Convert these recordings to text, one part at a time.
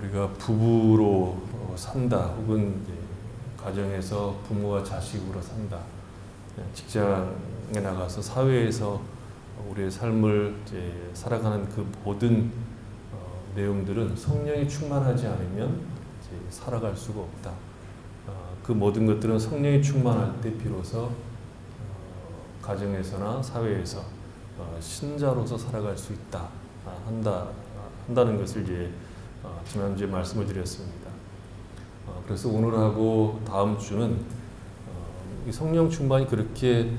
우리가 부부로 산다, 혹은 이제 가정에서 부모와 자식으로 산다, 직장에 나가서 사회에서 우리의 삶을 이제 살아가는 그 모든 내용들은 성령이 충만하지 않으면 이제 살아갈 수가 없다. 그 모든 것들은 성령이 충만할 때 비로소 가정에서나 사회에서 신자로서 살아갈 수 있다 한다는 것을 이제 지난주에 말씀을 드렸습니다. 그래서 오늘하고 다음 주는 이 성령 충만이 그렇게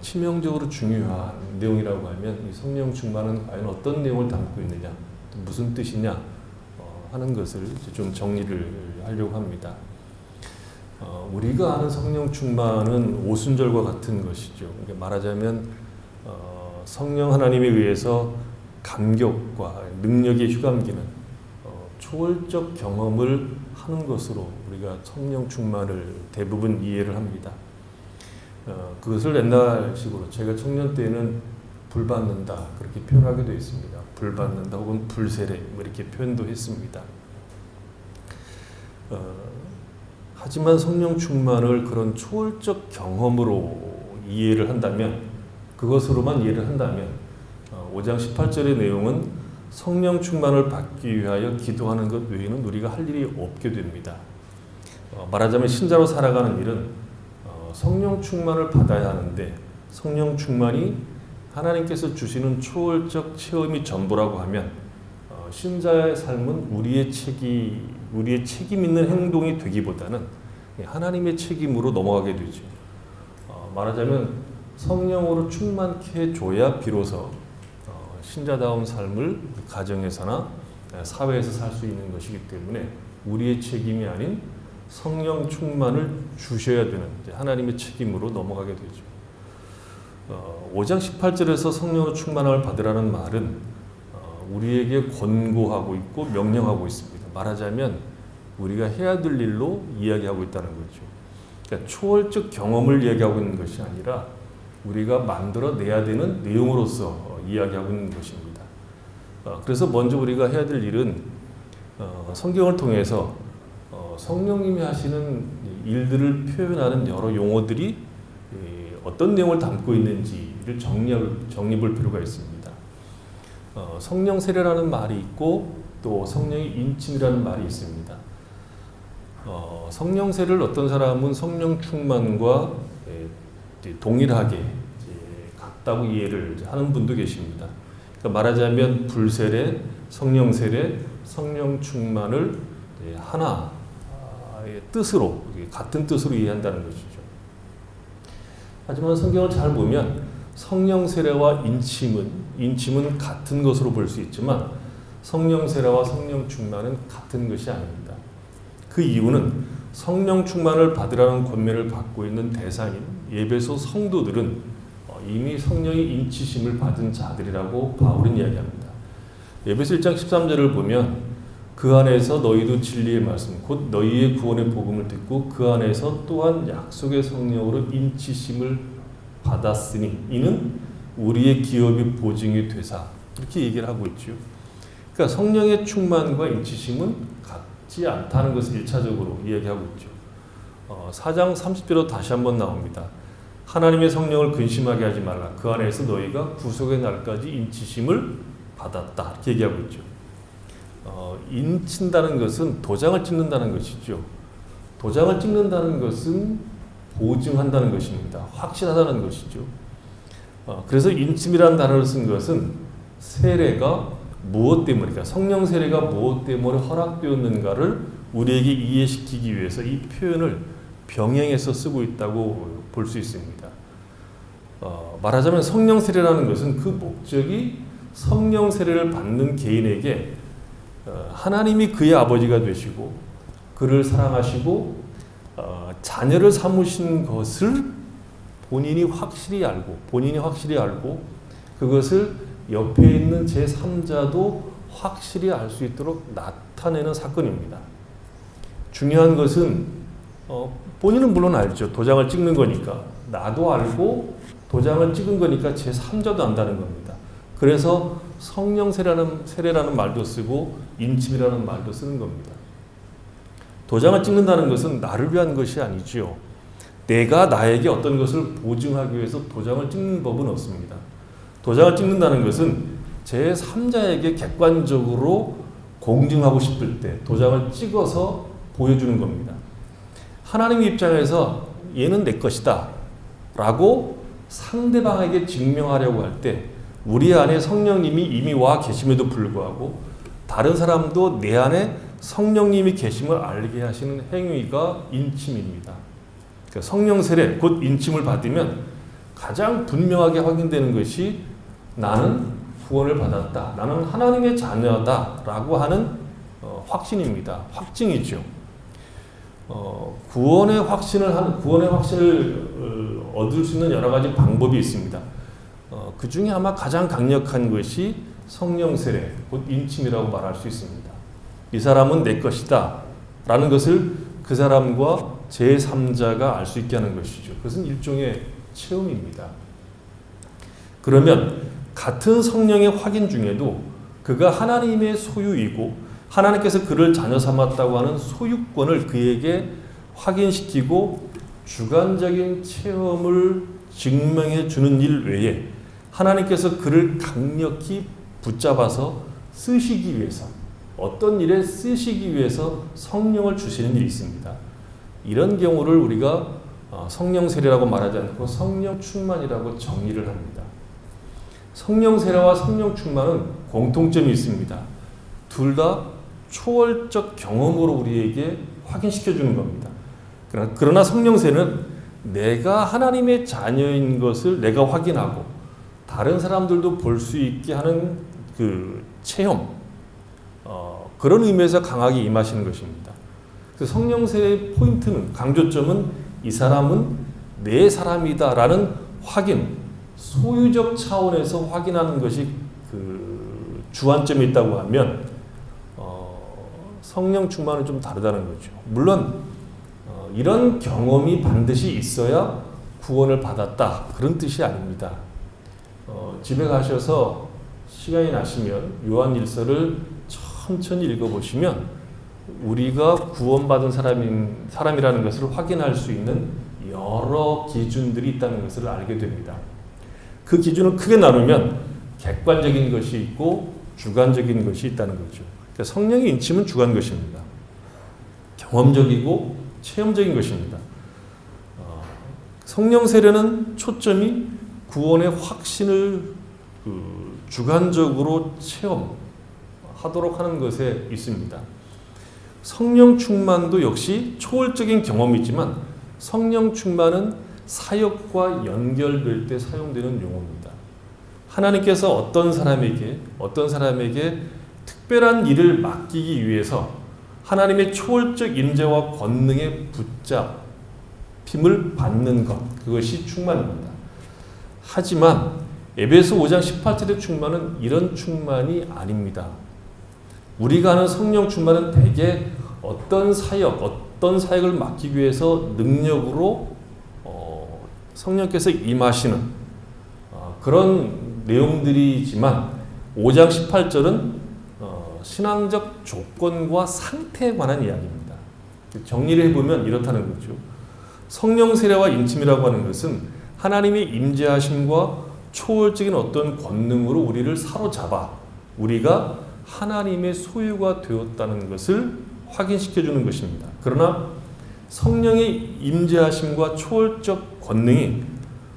치명적으로 중요한 내용이라고 하면 이 성령 충만은 과연 어떤 내용을 담고 있느냐, 무슨 뜻이냐 하는 것을 좀 정리를 하려고 합니다. 우리가 아는 성령 충만은 오순절과 같은 것이죠. 그러니까 말하자면 성령 하나님에 의해서 감격과 능력에 휘감기는 초월적 경험을 하는 것으로 우리가 성령 충만을 대부분 이해를 합니다. 그것을 옛날식으로 제가 청년 때는 불 받는다 그렇게 표현하기도 했습니다. 불 받는다 혹은 불세례 이렇게 표현도 했습니다. 하지만 성령 충만을 그런 초월적 경험으로 이해를 한다면, 그것으로만 이해를 한다면 5장 18절의 내용은 성령 충만을 받기 위하여 기도하는 것 외에는 우리가 할 일이 없게 됩니다. 말하자면 신자로 살아가는 일은 성령 충만을 받아야 하는데, 성령 충만이 하나님께서 주시는 초월적 체험이 전부라고 하면 신자의 삶은 우리의 책임 있는 행동이 되기보다는 하나님의 책임으로 넘어가게 되죠. 말하자면 성령으로 충만케 해줘야 비로소 신자다운 삶을 가정에서나 사회에서 살 수 있는 것이기 때문에 우리의 책임이 아닌 성령 충만을 주셔야 되는 하나님의 책임으로 넘어가게 되죠. 5장 18절에서 성령으로 충만함을 받으라는 말은 우리에게 권고하고 있고 명령하고 있습니다. 말하자면 우리가 해야 될 일로 이야기하고 있다는 거죠. 그러니까 초월적 경험을 이야기하고 있는 것이 아니라 우리가 만들어내야 되는 내용으로서 이야기하고 있는 것입니다. 그래서 먼저 우리가 해야 될 일은 성경을 통해서 성령님이 하시는 일들을 표현하는 여러 용어들이 어떤 내용을 담고 있는지를 정리해 필요가 있습니다. 성령 세례라는 말이 있고 또 성령의 인침이라는 말이 있습니다. 성령 세례를 어떤 사람은 성령 충만과 동일하게 같다고 이해를 하는 분도 계십니다. 그러니까 말하자면 불세례, 성령 세례, 성령 충만을 하나의 뜻으로, 같은 뜻으로 이해한다는 것이죠. 하지만 성경을 잘 보면 성령 세례와 인침은 같은 것으로 볼 수 있지만 성령 세례와 성령 충만은 같은 것이 아닙니다. 그 이유는 성령 충만을 받으라는 권면을 받고 있는 대상인 에베소 성도들은 이미 성령의 인치심을 받은 자들이라고 바울은 이야기합니다. 에베소 1장 13절을 보면 그 안에서 너희도 진리의 말씀 곧 너희의 구원의 복음을 듣고 그 안에서 또한 약속의 성령으로 인치심을 받았으니 이는 우리의 기업이 보증이 되사, 이렇게 얘기를 하고 있죠. 그러니까 성령의 충만과 인치심은 같지 않다는 것을 1차적으로 이야기하고 있죠. 4장 30절로 다시 한번 나옵니다. 하나님의 성령을 근심하게 하지 말라. 그 안에서 너희가 구속의 날까지 인치심을 받았다. 이렇게 얘기하고 있죠. 인친다는 것은 도장을 찍는다는 것이죠. 도장을 찍는다는 것은 보증한다는 것입니다. 확신하다는 것이죠. 그래서 인침이라는 단어를 쓴 것은 세례가 무엇 때문일까, 성령 세례가 무엇 때문에 허락되었는가를 우리에게 이해시키기 위해서 이 표현을 병행해서 쓰고 있다고 볼 수 있습니다. 말하자면 성령 세례라는 것은 그 목적이 성령 세례를 받는 개인에게 하나님이 그의 아버지가 되시고 그를 사랑하시고 자녀를 삼으신 것을 본인이 확실히 알고 그것을 옆에 있는 제3자도 확실히 알 수 있도록 나타내는 사건입니다. 중요한 것은 본인은 물론 알죠. 도장을 찍는 거니까. 나도 알고 도장을 찍은 거니까 제3자도 안다는 겁니다. 그래서 성령 세례라는 말도 쓰고 인침이라는 말도 쓰는 겁니다. 도장을 찍는다는 것은 나를 위한 것이 아니지요. 내가 나에게 어떤 것을 보증하기 위해서 도장을 찍는 법은 없습니다. 도장을 찍는다는 것은 제3자에게 객관적으로 공증하고 싶을 때 도장을 찍어서 보여주는 겁니다. 하나님 입장에서 얘는 내 것이다 라고 상대방에게 증명하려고 할 때 우리 안에 성령님이 이미 와 계심에도 불구하고 다른 사람도 내 안에 성령님이 계심을 알게 하시는 행위가 인침입니다. 그러니까 성령 세례, 곧 인침을 받으면 가장 분명하게 확인되는 것이 나는 구원을 받았다. 나는 하나님의 자녀다. 라고 하는 확신입니다. 확증이죠. 구원의 확신을 얻을 수 있는 여러 가지 방법이 있습니다. 그 중에 아마 가장 강력한 것이 성령 세례, 곧 인침이라고 말할 수 있습니다. 이 사람은 내 것이다. 라는 것을 그 사람과 제3자가 알 수 있게 하는 것이죠. 그것은 일종의 체험입니다. 그러면 같은 성령의 확인 중에도 그가 하나님의 소유이고 하나님께서 그를 자녀 삼았다고 하는 소유권을 그에게 확인시키고 주관적인 체험을 증명해 주는 일 외에 하나님께서 그를 강력히 붙잡아서 쓰시기 위해서 어떤 일에 쓰시기 위해서 성령을 주시는 일이 있습니다. 이런 경우를 우리가 성령 세례라고 말하지 않고 성령 충만이라고 정의를 합니다. 성령 세례와 성령 충만은 공통점이 있습니다. 둘 다 초월적 경험으로 우리에게 확인시켜 주는 겁니다. 그러나 성령 세례는 내가 하나님의 자녀인 것을 내가 확인하고 다른 사람들도 볼 수 있게 하는 그 체험, 그런 의미에서 강하게 임하시는 것입니다. 그래서 성령 세례의 포인트는, 강조점은 이 사람은 내 사람이다라는 확인, 소유적 차원에서 확인하는 것이 그 주안점이 있다고 하면 성령 충만은 좀 다르다는 거죠. 물론 이런 경험이 반드시 있어야 구원을 받았다 그런 뜻이 아닙니다. 집에 가셔서 시간이 나시면 요한일서를 천천히 읽어보시면 우리가 구원받은 사람이라는 것을 확인할 수 있는 여러 기준들이 있다는 것을 알게 됩니다. 그 기준을 크게 나누면 객관적인 것이 있고 주관적인 것이 있다는 거죠. 그러니까 성령의 인침은 주관 것입니다. 경험적이고 체험적인 것입니다. 성령 세례는 초점이 구원의 확신을 주관적으로 체험하도록 하는 것에 있습니다. 성령 충만도 역시 초월적인 경험이지만 성령 충만은 사역과 연결될 때 사용되는 용어입니다. 하나님께서 어떤 사람에게 특별한 일을 맡기기 위해서 하나님의 초월적 임재와 권능에 붙잡힘을 받는 것, 그것이 충만입니다. 하지만 에베소 5장 18절의 충만은 이런 충만이 아닙니다. 우리가 아는 성령 충만은 대개 어떤 사역을 맡기기 위해서 능력으로 성령께서 임하시는 그런 내용들이지만 5장 18절은 신앙적 조건과 상태에 관한 이야기입니다. 정리를 해보면 이렇다는 거죠. 성령 세례와 인침이라고 하는 것은 하나님의 임재하심과 초월적인 어떤 권능으로 우리를 사로잡아 우리가 하나님의 소유가 되었다는 것을 확인시켜주는 것입니다. 그러나 성령의 임재하심과 초월적 권능이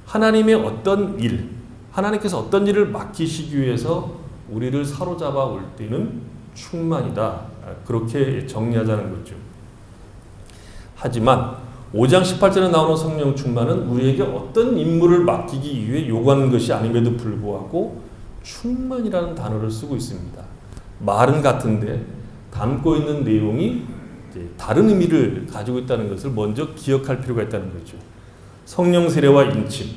하나님의 어떤 일, 하나님께서 어떤 일을 맡기시기 위해서 우리를 사로잡아 올 때는 충만이다. 그렇게 정리하자는 거죠. 하지만 5장 18절에 나오는 성령 충만은 우리에게 어떤 임무를 맡기기 위해 요구하는 것이 아님에도 불구하고 충만이라는 단어를 쓰고 있습니다. 말은 같은데 담고 있는 내용이 다른 의미를 가지고 있다는 것을 먼저 기억할 필요가 있다는 거죠. 성령 세례와 인침,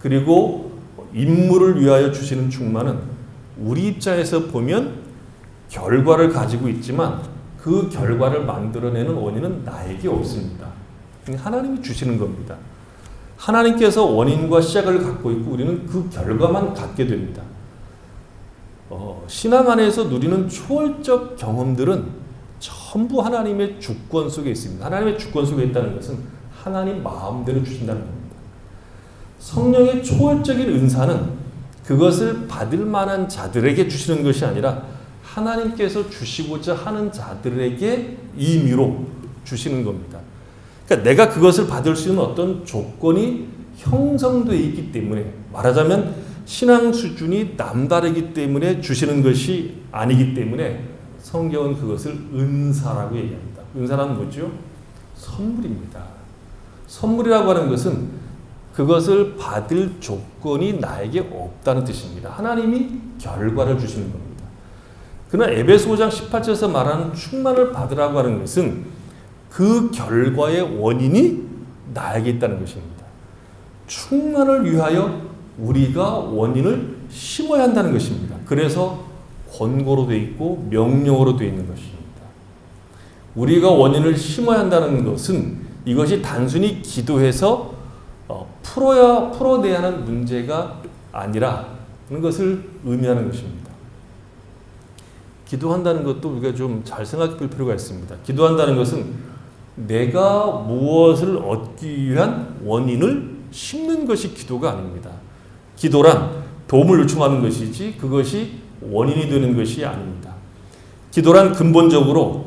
그리고 임무를 위하여 주시는 충만은 우리 입장에서 보면 결과를 가지고 있지만 그 결과를 만들어내는 원인은 나에게 없습니다. 하나님이 주시는 겁니다. 하나님께서 원인과 시작을 갖고 있고 우리는 그 결과만 갖게 됩니다. 신앙 안에서 누리는 초월적 경험들은 전부 하나님의 주권 속에 있습니다. 하나님의 주권 속에 있다는 것은 하나님 마음대로 주신다는 겁니다. 성령의 초월적인 은사는 그것을 받을 만한 자들에게 주시는 것이 아니라 하나님께서 주시고자 하는 자들에게 임의로 주시는 겁니다. 그러니까 내가 그것을 받을 수 있는 어떤 조건이 형성되어 있기 때문에, 말하자면 신앙 수준이 남다르기 때문에 주시는 것이 아니기 때문에 성경은 그것을 은사라고 얘기합니다. 은사란 뭐죠? 선물입니다. 선물이라고 하는 것은 그것을 받을 조건이 나에게 없다는 뜻입니다. 하나님이 결과를 주시는 겁니다. 그러나 에베소 5장 18절에서 말하는 충만을 받으라고 하는 것은 그 결과의 원인이 나에게 있다는 것입니다. 충만을 위하여 우리가 원인을 심어야 한다는 것입니다. 그래서 권고로 되어 있고 명령으로 되어 있는 것입니다. 우리가 원인을 심어야 한다는 것은 이것이 단순히 기도해서 풀어내야 하는 문제가 아니라는 것을 의미하는 것입니다. 기도한다는 것도 우리가 좀 잘 생각해 볼 필요가 있습니다. 기도한다는 것은 내가 무엇을 얻기 위한 원인을 심는 것이 기도가 아닙니다. 기도란 도움을 요청하는 것이지 그것이 원인이 되는 것이 아닙니다. 기도란 근본적으로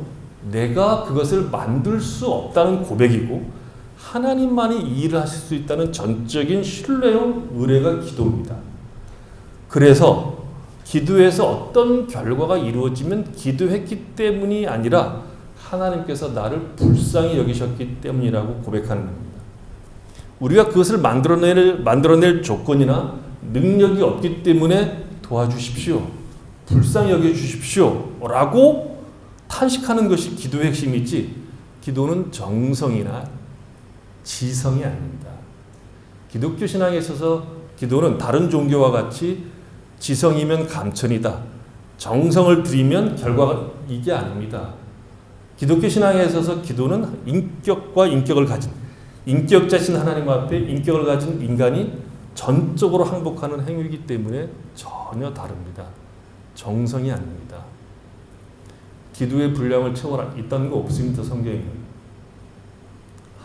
내가 그것을 만들 수 없다는 고백이고 하나님만이 이 일을 하실 수 있다는 전적인 신뢰와 의뢰가 기도입니다. 그래서 기도에서 어떤 결과가 이루어지면 기도했기 때문이 아니라 하나님께서 나를 불쌍히 여기셨기 때문이라고 고백하는 겁니다. 우리가 그것을 만들어낼 조건이나 능력이 없기 때문에 도와주십시오, 불쌍히 여겨주십시오 라고 탄식하는 것이 기도의 핵심이지, 기도는 정성이나 지성이 아닙니다. 기독교 신앙에 있어서 기도는 다른 종교와 같이 지성이면 감천이다, 정성을 들이면 결과가 이게 아닙니다. 기독교 신앙에 있어서 기도는 인격과 인격을 가진, 인격자신 하나님 앞에 인격을 가진 인간이 전적으로 항복하는 행위이기 때문에 전혀 다릅니다. 정성이 아닙니다. 기도의 분량을 채워라 있다는 거 없습니다. 성경에는.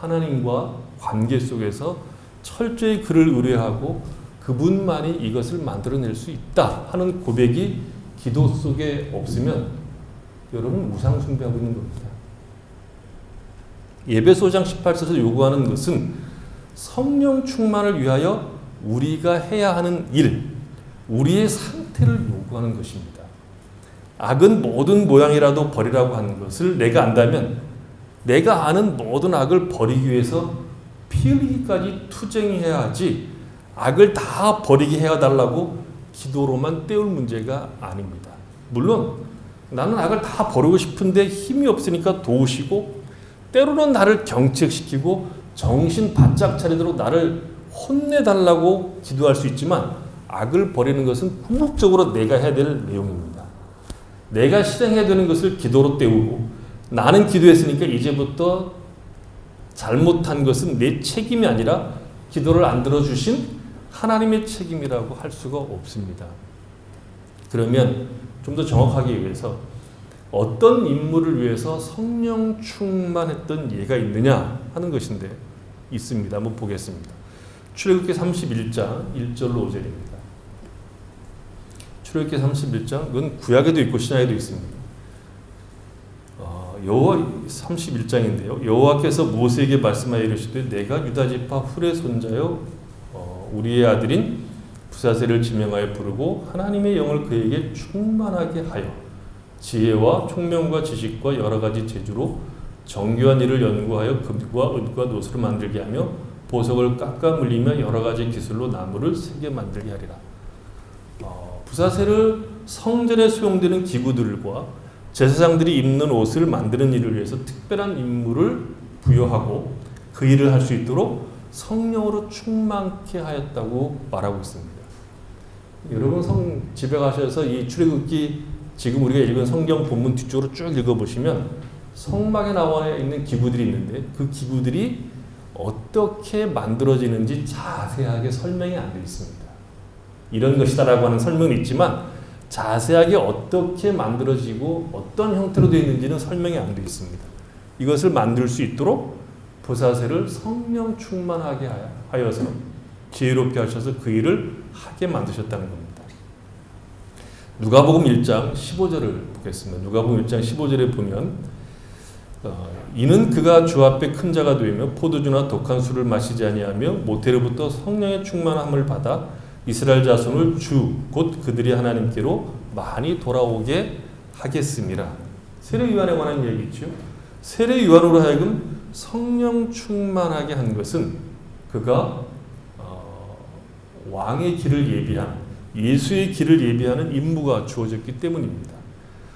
하나님과 관계 속에서 철저히 그를 의뢰하고 그분만이 이것을 만들어낼 수 있다 하는 고백이 기도 속에 없으면 여러분 우상 숭배하고 있는 겁니다. 에베소 5장 18절에서 요구하는 것은 성령 충만을 위하여 우리가 해야 하는 일, 우리의 상태를 요구하는 것입니다. 악은 모든 모양이라도 버리라고 하는 것을 내가 안다면 내가 아는 모든 악을 버리기 위해서 피 흘리기까지 투쟁해야 하지, 악을 다 버리게 해달라고 기도로만 때울 문제가 아닙니다. 물론 나는 악을 다 버리고 싶은데 힘이 없으니까 도우시고, 때로는 나를 경책시키고 정신 바짝 차리도록 나를 혼내달라고 기도할 수 있지만, 악을 버리는 것은 궁극적으로 내가 해야 될 내용입니다. 내가 실행해야 되는 것을 기도로 때우고, 나는 기도했으니까 이제부터 잘못한 것은 내 책임이 아니라 기도를 안 들어주신 하나님의 책임이라고 할 수가 없습니다. 그러면 좀 더 정확하게 위해서 어떤 인물을 위해서 성령 충만했던 예가 있느냐 하는 것인데 있습니다. 한번 보겠습니다. 출애굽기 31장 1절로 5절입니다. 출애굽기 31장, 그건 구약에도 있고 신약에도 있습니다. 여호와 31장인데요. 여호와께서 모세에게 말씀하여 이르시되 내가 유다 지파 훌의 손자여 우리의 아들인 부사세를 지명하여 부르고 하나님의 영을 그에게 충만하게 하여 지혜와 총명과 지식과 여러 가지 재주로 정교한 일을 연구하여 금과 은과 노수를 만들게 하며 보석을 깎아 물리며 여러 가지 기술로 나무를 세게 만들게 하리라. 부사세를 성전에 수용되는 기구들과 제사장들이 입는 옷을 만드는 일을 위해서 특별한 임무를 부여하고 그 일을 할 수 있도록 성령으로 충만케 하였다고 말하고 있습니다. 여러분 집에 가셔서 이 출애굽기 지금 우리가 읽은 성경 본문 뒤쪽으로 쭉 읽어보시면 성막에 나와 있는 기구들이 있는데 그 기구들이 어떻게 만들어지는지 자세하게 설명이 안 되어 있습니다. 이런 것이다라고 하는 설명은 있지만 자세하게 어떻게 만들어지고 어떤 형태로 되어 있는지는 설명이 안 되어 있습니다. 이것을 만들 수 있도록 보사새를 성령 충만하게 하여서 지혜롭게 하셔서 그 일을 하게 만드셨다는 겁니다. 누가복음 1장 15절을 보겠습니다. 누가복음 1장 15절에 보면 이는 그가 주 앞에 큰 자가 되며 포도주나 독한 술을 마시지 아니하며 모태로부터 성령의 충만함을 받아 이스라엘 자손을 주 곧 그들이 하나님께로 많이 돌아오게 하겠습니다. 세례 요한에 관한 얘기죠. 세례 요한으로 하여금 성령 충만하게 한 것은 그가 왕의 길을 예비한 예수의 길을 예비하는 임무가 주어졌기 때문입니다.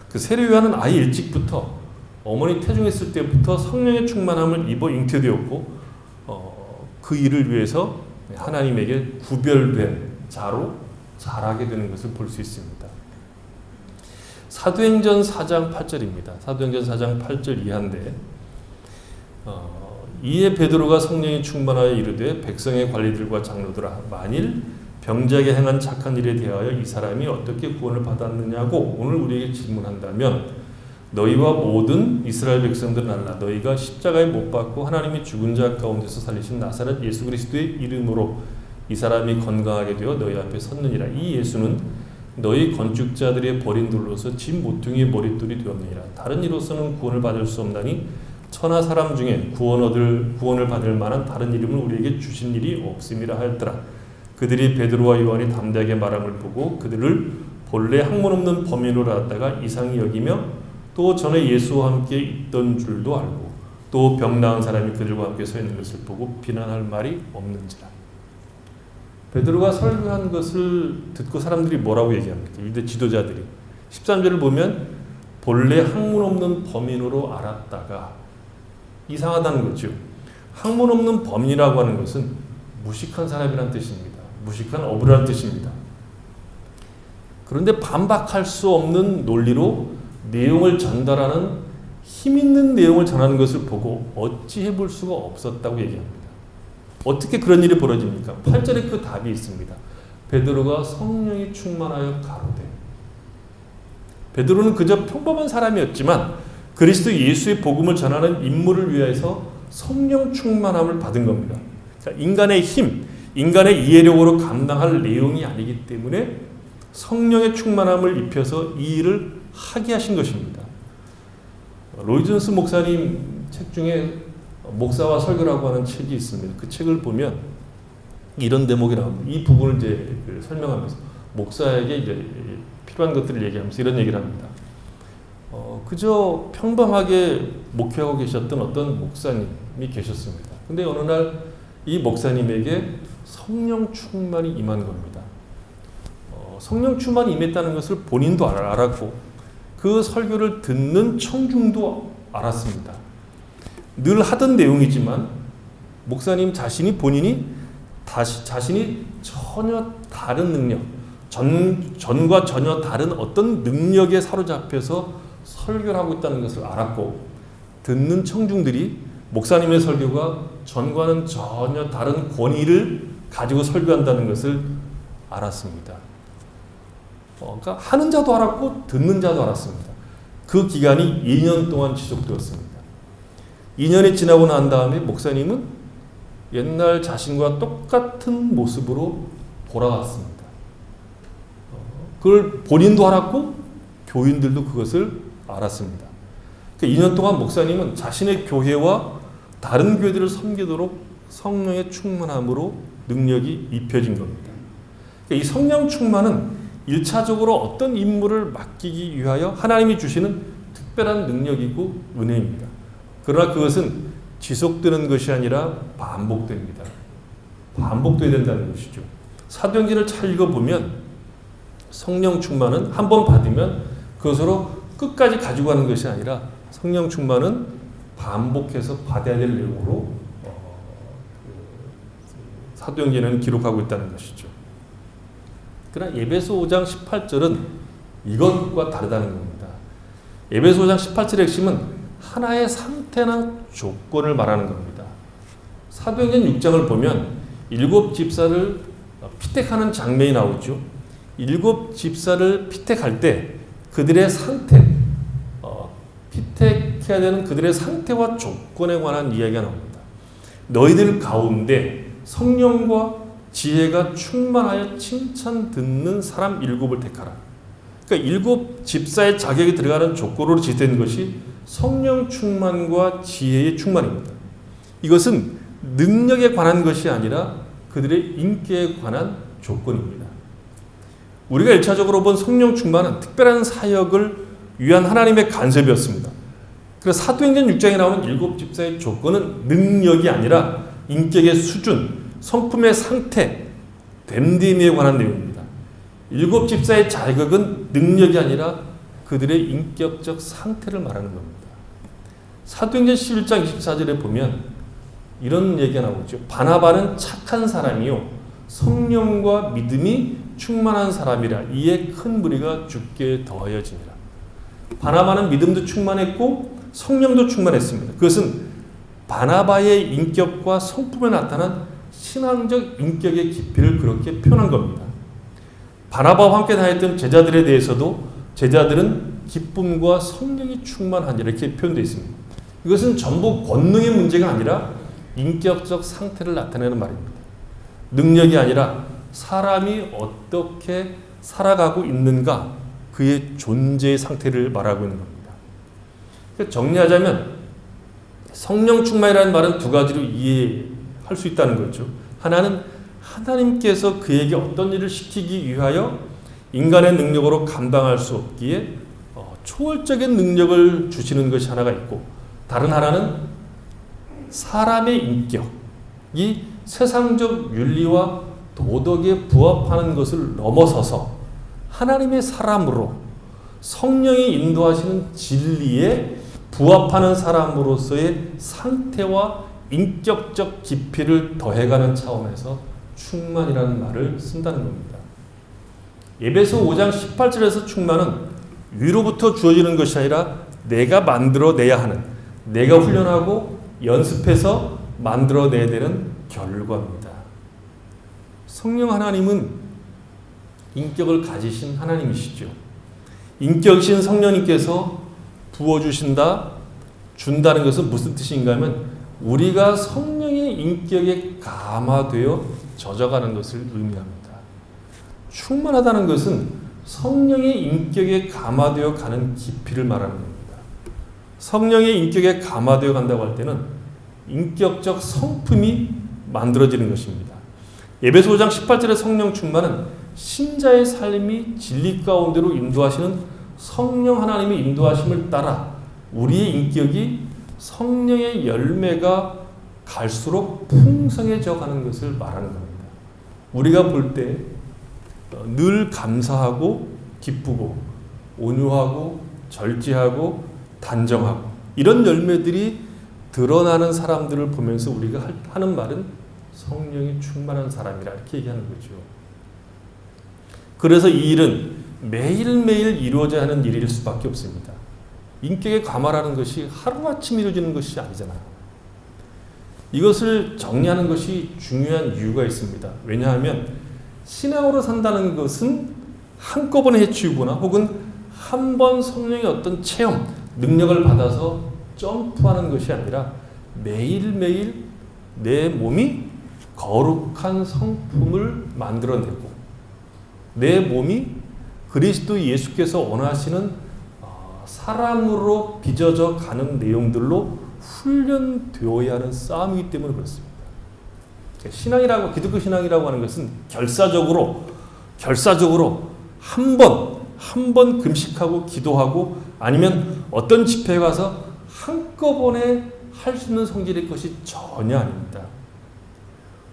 그 세례 요한은 아예 일찍부터 어머니 태중에 있을 때부터 성령의 충만함을 입어 잉태되었고 그 일을 위해서 하나님에게 구별된 자로 자라게 되는 것을 볼 수 있습니다. 사도행전 4장 8절입니다. 사도행전 4장 8절 이하인데 이에 베드로가 성령이 충만하여 이르되 백성의 관리들과 장로들아 만일 병자에게 행한 착한 일에 대하여 이 사람이 어떻게 구원을 받았느냐고 오늘 우리에게 질문한다면 너희와 모든 이스라엘 백성들은 알라 너희가 십자가에 못 박고 하나님이 죽은 자 가운데서 살리신 나사렛 예수 그리스도의 이름으로 이 사람이 건강하게 되어 너희 앞에 섰느니라. 이 예수는 너희 건축자들의 버린 돌로서 집 모퉁이의 머릿돌이 되었느니라. 다른 이로서는 구원을 받을 수 없나니 천하 사람 중에 구원을 받을 만한 다른 이름을 우리에게 주신 일이 없음이라 하였더라. 그들이 베드로와 요한이 담대하게 말함을 보고 그들을 본래 학문 없는 범인으로 알았다가 이상히 여기며 또 전에 예수와 함께 있던 줄도 알고 또 병 나은 사람이 그들과 함께 서 있는 것을 보고 비난할 말이 없는지라. 베드로가 설교한 것을 듣고 사람들이 뭐라고 얘기합니까? 유대 지도자들이 13절을 보면 본래 학문 없는 범인으로 알았다가 이상하다는 거죠. 학문 없는 범인이라고 하는 것은 무식한 사람이란 뜻입니다. 무식한 어부라는 뜻입니다. 그런데 반박할 수 없는 논리로 내용을 전달하는 힘 있는 내용을 전하는 것을 보고 어찌 해볼 수가 없었다고 얘기합니다. 어떻게 그런 일이 벌어집니까? 8절에 그 답이 있습니다. 베드로가 성령이 충만하여 가로되. 베드로는 그저 평범한 사람이었지만 그리스도 예수의 복음을 전하는 임무를 위해서 성령 충만함을 받은 겁니다. 인간의 힘, 인간의 이해력으로 감당할 내용이 아니기 때문에 성령의 충만함을 입혀서 이 일을 하게 하신 것입니다. 로이 존스 목사님 책 중에 목사와 설교라고 하는 책이 있습니다. 그 책을 보면 이런 대목이 나옵니다. 이 부분을 이제 설명하면서 목사에게 이제 필요한 것들을 얘기하면서 이런 얘기를 합니다. 그저 평범하게 목회하고 계셨던 어떤 목사님이 계셨습니다. 근데 어느 날 이 목사님에게 성령 충만이 임한 겁니다. 성령 충만이 임했다는 것을 본인도 알았고 그 설교를 듣는 청중도 알았습니다. 늘 하던 내용이지만 목사님 본인이 자신이 전혀 다른 능력, 전과 전혀 다른 어떤 능력에 사로잡혀서 설교를 하고 있다는 것을 알았고 듣는 청중들이 목사님의 설교가 전과는 전혀 다른 권위를 가지고 설교한다는 것을 알았습니다. 그러니까 하는 자도 알았고 듣는 자도 알았습니다. 그 기간이 2년 동안 지속되었습니다. 2년이 지나고 난 다음에 목사님은 옛날 자신과 똑같은 모습으로 돌아갔습니다. 그걸 본인도 알았고 교인들도 그것을 알았습니다. 2년 동안 목사님은 자신의 교회와 다른 교회들을 섬기도록 성령의 충만함으로 능력이 입혀진 겁니다. 이 성령 충만은 1차적으로 어떤 임무를 맡기기 위하여 하나님이 주시는 특별한 능력이고 은혜입니다. 그러나 그것은 지속되는 것이 아니라 반복됩니다. 반복돼야 된다는 것이죠. 사도행전을 잘 읽어보면 성령 충만은 한 번 받으면 그것으로 끝까지 가지고 가는 것이 아니라 성령 충만은 반복해서 받아야 될 내용으로 사도행전에는 기록하고 있다는 것이죠. 그러나 에베소 5장 18절은 이것과 다르다는 겁니다. 에베소 5장 18절의 핵심은 하나의 상태나 조건을 말하는 겁니다. 사도행전 6장을 보면 7 집사를 피택하는 장면이 나오죠. 일곱 집사를 피택할 때 그들의 상태, 피택해야 되는 그들의 상태와 조건에 관한 이야기가 나옵니다. 너희들 가운데 성령과 지혜가 충만하여 칭찬 듣는 사람 일곱을 택하라. 그러니까 일곱 집사의 자격이 들어가는 조건으로 지정된 것이 성령 충만과 지혜의 충만입니다. 이것은 능력에 관한 것이 아니라 그들의 인격에 관한 조건입니다. 우리가 1차적으로 본 성령 충만은 특별한 사역을 위한 하나님의 간섭이었습니다. 그래서 사도행전 6장에 나오는 일곱 집사의 조건은 능력이 아니라 인격의 수준, 성품의 상태, 됨됨이에 관한 내용입니다. 일곱 집사의 자격은 능력이 아니라 그들의 인격적 상태를 말하는 겁니다. 사도행전 11장 24절에 보면 이런 얘기가 나오죠. 바나바는 착한 사람이요 성령과 믿음이 충만한 사람이라 이에 큰 무리가 주께 더하여지니라. 바나바는 믿음도 충만했고 성령도 충만했습니다. 그것은 바나바의 인격과 성품에 나타난 신앙적 인격의 깊이를 그렇게 표현한 겁니다. 바나바와 함께 다녔던 제자들에 대해서도 제자들은 기쁨과 성령이 충만하니라 이렇게 표현되어 있습니다. 이것은 전부 권능의 문제가 아니라 인격적 상태를 나타내는 말입니다. 능력이 아니라 사람이 어떻게 살아가고 있는가 그의 존재의 상태를 말하고 있는 겁니다. 정리하자면 성령 충만이라는 말은 두 가지로 이해할 수 있다는 거죠. 하나는 하나님께서 그에게 어떤 일을 시키기 위하여 인간의 능력으로 감당할 수 없기에 초월적인 능력을 주시는 것이 하나가 있고, 다른 하나는 사람의 인격이 세상적 윤리와 도덕에 부합하는 것을 넘어서서 하나님의 사람으로 성령이 인도하시는 진리에 부합하는 사람으로서의 상태와 인격적 깊이를 더해가는 차원에서 충만이라는 말을 쓴다는 겁니다. 에베소 5장 18절에서 충만은 위로부터 주어지는 것이 아니라 내가 만들어내야 하는, 내가 훈련하고 연습해서 만들어내야 되는 결과입니다. 성령 하나님은 인격을 가지신 하나님이시죠. 인격이신 성령님께서 부어주신다, 준다는 것은 무슨 뜻인가 하면 우리가 성령의 인격에 감화되어 젖어가는 것을 의미합니다. 충만하다는 것은 성령의 인격에 감화되어 가는 깊이를 말하는 겁니다. 성령의 인격에 감화되어 간다고 할 때는 인격적 성품이 만들어지는 것입니다. 에베소 5장 18절의 성령 충만은 신자의 삶이 진리 가운데로 인도하시는 성령 하나님의 인도하심을 따라 우리의 인격이 성령의 열매가 갈수록 풍성해져 가는 것을 말하는 겁니다. 우리가 볼 때 늘 감사하고 기쁘고 온유하고 절제하고 단정하고 이런 열매들이 드러나는 사람들을 보면서 우리가 하는 말은 성령이 충만한 사람이라 이렇게 얘기하는 거죠. 그래서 이 일은 매일매일 이루어져야 하는 일일 수밖에 없습니다. 인격의 감화라는 것이 하루아침 이루어지는 것이 아니잖아요. 이것을 정리하는 것이 중요한 이유가 있습니다. 왜냐하면 신앙으로 산다는 것은 한꺼번에 해치우거나 혹은 한 번 성령의 어떤 체험, 능력을 받아서 점프하는 것이 아니라 매일매일 내 몸이 거룩한 성품을 만들어내고 내 몸이 그리스도 예수께서 원하시는 사람으로 빚어져 가는 내용들로 훈련되어야 하는 싸움이기 때문에 그렇습니다. 신앙이라고, 기독교 신앙이라고 하는 것은 결사적으로 한 번 금식하고 기도하고 아니면 어떤 집회에 가서 한꺼번에 할 수 있는 성질의 것이 전혀 아닙니다.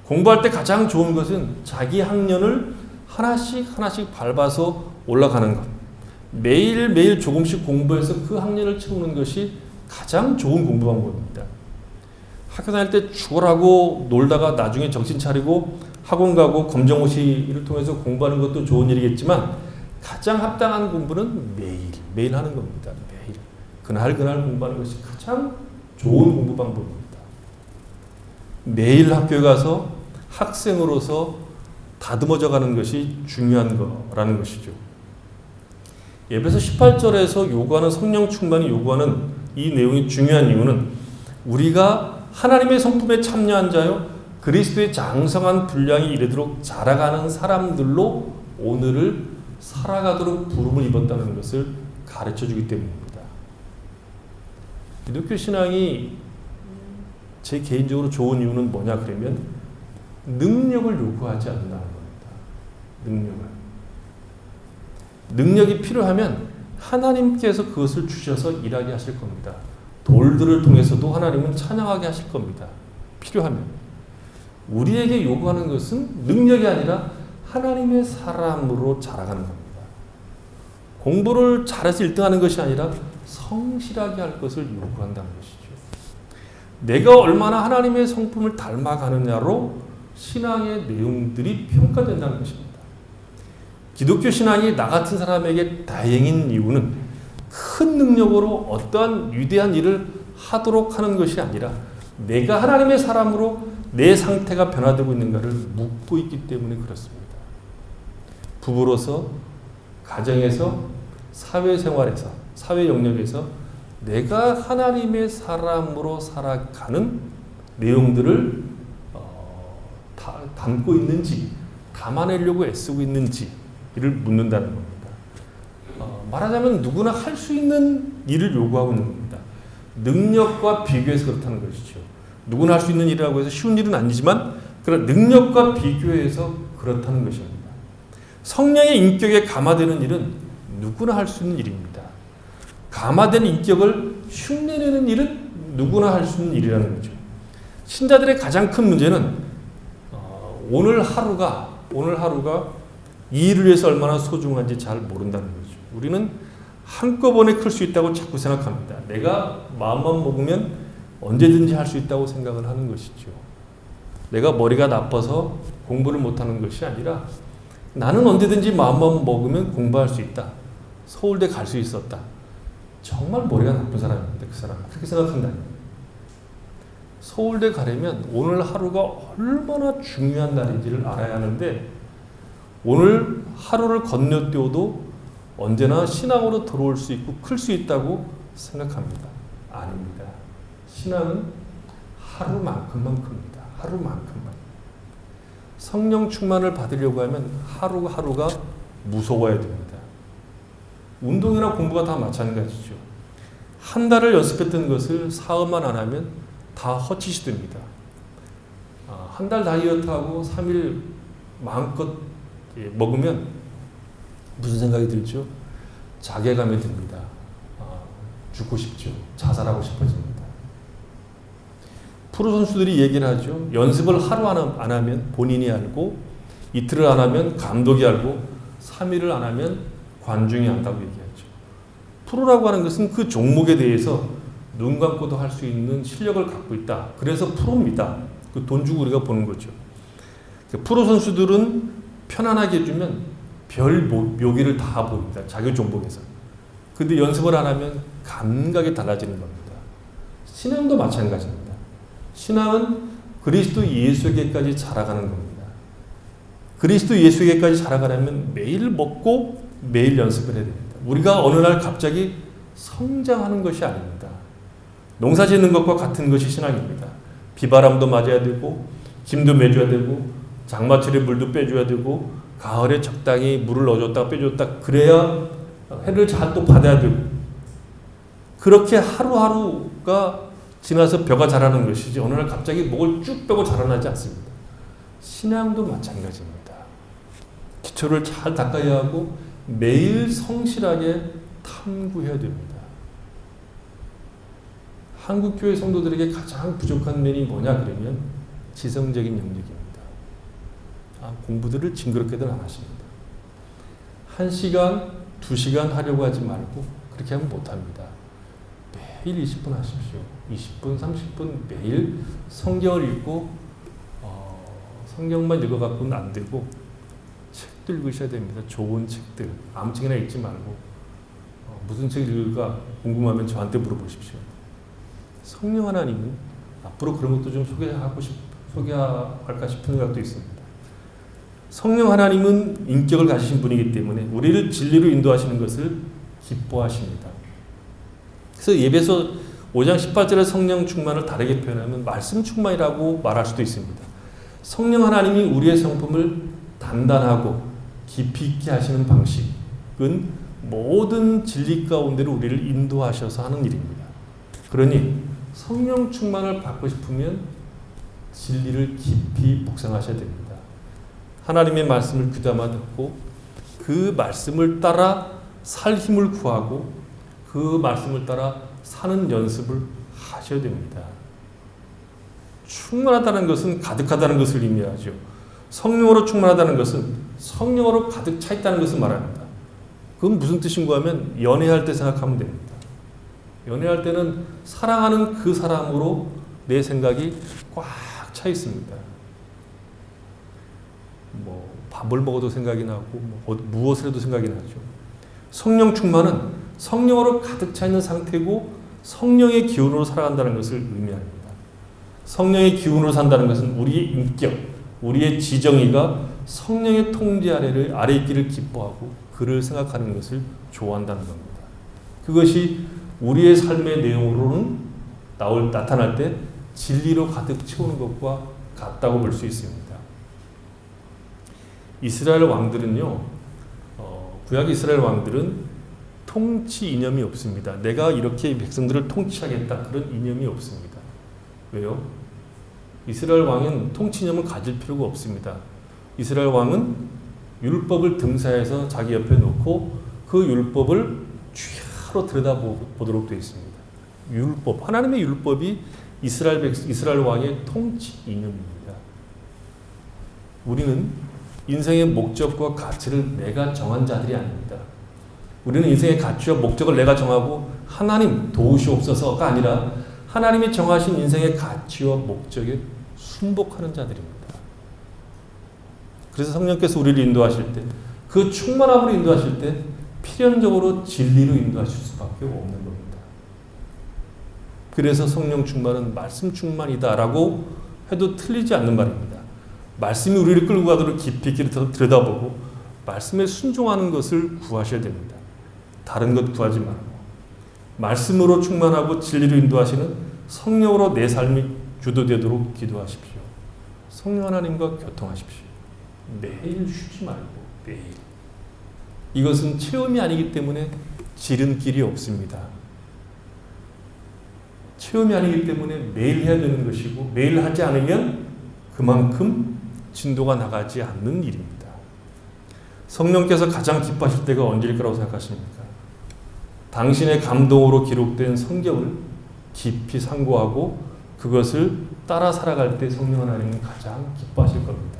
공부할 때 가장 좋은 것은 자기 학년을 하나씩 밟아서 올라가는 것. 매일매일 조금씩 공부해서 그 학년을 채우는 것이 가장 좋은 공부 방법입니다. 학교 다닐 때 죽어라고 놀다가 나중에 정신 차리고 학원 가고 검정고시를 통해서 공부하는 것도 좋은 일이겠지만 가장 합당한 공부는 매일 하는 겁니다. 매일. 그날 공부하는 것이 가장 좋은 공부 방법입니다. 매일 학교에 가서 학생으로서 다듬어져 가는 것이 중요한 거라는 것이죠. 에베소 18절에서 요구하는 성령 충만이 요구하는 이 내용이 중요한 이유는 우리가 하나님의 성품에 참여한 자요 그리스도의 장성한 분량이 이르도록 자라가는 사람들로 오늘을 살아가도록 부름을 입었다는 것을 가르쳐주기 때문입니다. 기독교 신앙이 제 개인적으로 좋은 이유는 뭐냐 그러면 능력을 요구하지 않는다는 겁니다. 능력이 필요하면 하나님께서 그것을 주셔서 일하게 하실 겁니다. 돌들을 통해서도 하나님은 찬양하게 하실 겁니다. 필요하면. 우리에게 요구하는 것은 능력이 아니라 하나님의 사람으로 자라가는 겁니다. 공부를 잘해서 1등하는 것이 아니라 성실하게 할 것을 요구한다는 것이죠. 내가 얼마나 하나님의 성품을 닮아가느냐로 신앙의 내용들이 평가된다는 것입니다. 기독교 신앙이 나 같은 사람에게 다행인 이유는 큰 능력으로 어떠한 위대한 일을 하도록 하는 것이 아니라 내가 하나님의 사람으로 내 상태가 변화되고 있는가를 묻고 있기 때문에 그렇습니다. 부부로서, 가정에서, 사회생활에서, 사회 영역에서 내가 하나님의 사람으로 살아가는 내용들을 담고 있는지, 담아내려고 애쓰고 있는지를 묻는다는 겁니다. 말하자면 누구나 할 수 있는 일을 요구하고 있는 겁니다. 능력과 비교해서 그렇다는 것이죠. 누구나 할 수 있는 일이라고 해서 쉬운 일은 아니지만 그런 능력과 비교해서 그렇다는 것입니다. 성령의 인격에 감화되는 일은 누구나 할 수 있는 일입니다. 감화된 인격을 흉내내는 일은 누구나 할 수 있는 일이라는 거죠. 신자들의 가장 큰 문제는 오늘 하루가 이 일을 위해서 얼마나 소중한지 잘 모른다는 거죠. 우리는 한꺼번에 클 수 있다고 자꾸 생각합니다. 내가 마음만 먹으면 언제든지 할 수 있다고 생각을 하는 것이죠. 내가 머리가 나빠서 공부를 못하는 것이 아니라 나는 언제든지 마음만 먹으면 공부할 수 있다. 서울대 갈 수 있었다. 정말 머리가 나쁜 사람입니다. 그 사람 그렇게 생각한다니. 서울대 가려면 오늘 하루가 얼마나 중요한 날인지를 알아야 하는데 오늘 하루를 건너뛰어도 언제나 신앙으로 들어올 수 있고 클 수 있다고 생각합니다. 아닙니다. 신앙은 하루만큼만 큽니다. 하루만큼만. 성령 충만을 받으려고 하면 하루하루가 무서워야 됩니다. 운동이나 공부가 다 마찬가지죠. 한 달을 연습했던 것을 사흘만 안 하면 다 헛짓이 됩니다. 한 달 다이어트하고 3일 마음껏 먹으면 무슨 생각이 들죠? 자괴감이 듭니다. 죽고 싶죠. 자살하고 싶어집니다. 프로 선수들이 얘기를 하죠. 연습을 하루 안 하면 본인이 알고 이틀을 안 하면 감독이 알고 3일을 안 하면 관중이 안다고 얘기하죠. 프로라고 하는 것은 그 종목에 대해서 눈 감고도 할 수 있는 실력을 갖고 있다. 그래서 프로입니다. 그 돈 주고 우리가 보는 거죠. 프로 선수들은 편안하게 해주면 별 묘기를 다 보입니다. 자기 종목에서. 근데 연습을 안 하면 감각이 달라지는 겁니다. 신앙도 마찬가지입니다. 신앙은 그리스도 예수에게까지 자라가는 겁니다. 그리스도 예수에게까지 자라가려면 매일 먹고 매일 연습을 해야 됩니다. 우리가 어느 날 갑자기 성장하는 것이 아닙니다. 농사 짓는 것과 같은 것이 신앙입니다. 비바람도 맞아야 되고 김도 매줘야 되고 장마철에 물도 빼줘야 되고 가을에 적당히 물을 넣어줬다가 빼줬다 그래야 해를 잘 또 받아야 되고 그렇게 하루하루가 지나서 벼가 자라는 것이지 어느 날 갑자기 목을 쭉 빼고 자라나지 않습니다. 신앙도 마찬가지입니다. 기초를 잘 닦아야 하고 매일 성실하게 탐구해야 됩니다. 한국교회 성도들에게 가장 부족한 면이 뭐냐 그러면 지성적인 영역입니다. 공부들을 징그럽게들 안 하십니다. 1시간, 2시간 하려고 하지 말고 그렇게 하면 못합니다. 매일 20분 하십시오. 20분, 30분 매일 성경을 읽고 성경만 읽어갖고는 안 되고 책도 읽으셔야 됩니다. 좋은 책들. 아무 책이나 읽지 말고 무슨 책 읽을까 궁금하면 저한테 물어보십시오. 성령 하나님은 앞으로 그런 것도 좀 소개할까 싶은 생각도 있습니다. 성령 하나님은 인격을 가지신 분이기 때문에 우리를 진리로 인도하시는 것을 기뻐하십니다. 그래서 예배서 5장 18절의 성령 충만을 다르게 표현하면 말씀 충만이라고 말할 수도 있습니다. 성령 하나님이 우리의 성품을 단단하고 깊이 있게 하시는 방식은 모든 진리 가운데로 우리를 인도하셔서 하는 일입니다. 그러니 성령 충만을 받고 싶으면 진리를 깊이 묵상하셔야 됩니다. 하나님의 말씀을 귀담아 듣고 그 말씀을 따라 살 힘을 구하고 그 말씀을 따라 사는 연습을 하셔야 됩니다. 충만하다는 것은 가득하다는 것을 의미하죠. 성령으로 충만하다는 것은 성령으로 가득 차 있다는 것을 말합니다. 그건 무슨 뜻인가 하면 연애할 때 생각하면 됩니다. 연애할 때는 사랑하는 그 사람으로 내 생각이 꽉 차 있습니다. 밥을 먹어도 생각이 나고 무엇을 해도 생각이 나죠. 성령 충만은 성령으로 가득 차 있는 상태고 성령의 기운으로 살아간다는 것을 의미합니다. 성령의 기운으로 산다는 것은 우리의 인격, 우리의 지정의가 성령의 통제 아래 있기를 기뻐하고 그를 생각하는 것을 좋아한다는 겁니다. 그것이 우리의 삶의 내용으로는 나타날 때 진리로 가득 채우는 것과 같다고 볼 수 있습니다. 이스라엘 왕들은요, 구약 이스라엘 왕들은 통치 이념이 없습니다. 내가 이렇게 백성들을 통치하겠다 그런 이념이 없습니다. 왜요? 이스라엘 왕은 통치 이념을 가질 필요가 없습니다. 이스라엘 왕은 율법을 등사해서 자기 옆에 놓고 그 율법을 취하로 들여다보도록 되어 있습니다. 율법, 하나님의 율법이 이스라엘 왕의 통치 이념입니다. 우리는 인생의 목적과 가치를 내가 정한 자들이 아닙니다. 우리는 인생의 가치와 목적을 내가 정하고 하나님 도우시옵소서가 아니라 하나님이 정하신 인생의 가치와 목적에 순복하는 자들입니다. 그래서 성령께서 우리를 인도하실 때, 그 충만함으로 인도하실 때 필연적으로 진리로 인도하실 수밖에 없는 겁니다. 그래서 성령 충만은 말씀 충만이다라고 해도 틀리지 않는 말입니다. 말씀이 우리를 끌고 가도록 깊이 있게 들여다보고 말씀에 순종하는 것을 구하셔야 됩니다. 다른 것 구하지 말고 말씀으로 충만하고 진리로 인도하시는 성령으로 내 삶이 주도되도록 기도하십시오. 성령 하나님과 교통하십시오. 매일 쉬지 말고 매일. 이것은 체험이 아니기 때문에 지름길이 없습니다. 체험이 아니기 때문에 매일 해야 되는 것이고 매일 하지 않으면 그만큼 진도가 나가지 않는 일입니다. 성령께서 가장 기뻐하실 때가 언제일 거라고 생각하십니까? 당신의 감동으로 기록된 성경을 깊이 상고하고 그것을 따라 살아갈 때 성령 하나님은 가장 기뻐하실 겁니다.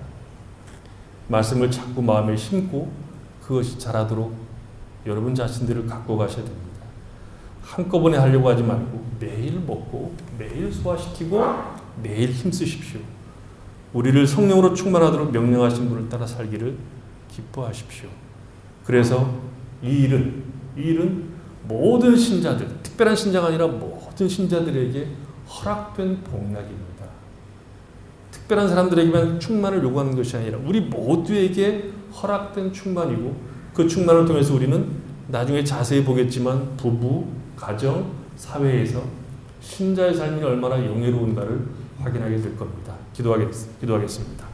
말씀을 자꾸 마음에 심고 그것이 자라도록 여러분 자신들을 갖고 가셔야 됩니다. 한꺼번에 하려고 하지 말고 매일 먹고 매일 소화시키고 매일 힘쓰십시오. 우리를 성령으로 충만하도록 명령하신 분을 따라 살기를 기뻐하십시오. 그래서 이 일은 모든 신자들, 특별한 신자가 아니라 모든 신자들에게 허락된 복락입니다. 특별한 사람들에게만 충만을 요구하는 것이 아니라 우리 모두에게 허락된 충만이고 그 충만을 통해서 우리는 나중에 자세히 보겠지만 부부, 가정, 사회에서 신자의 삶이 얼마나 영예로운가를 확인하게 될 겁니다. 기도하겠습니다.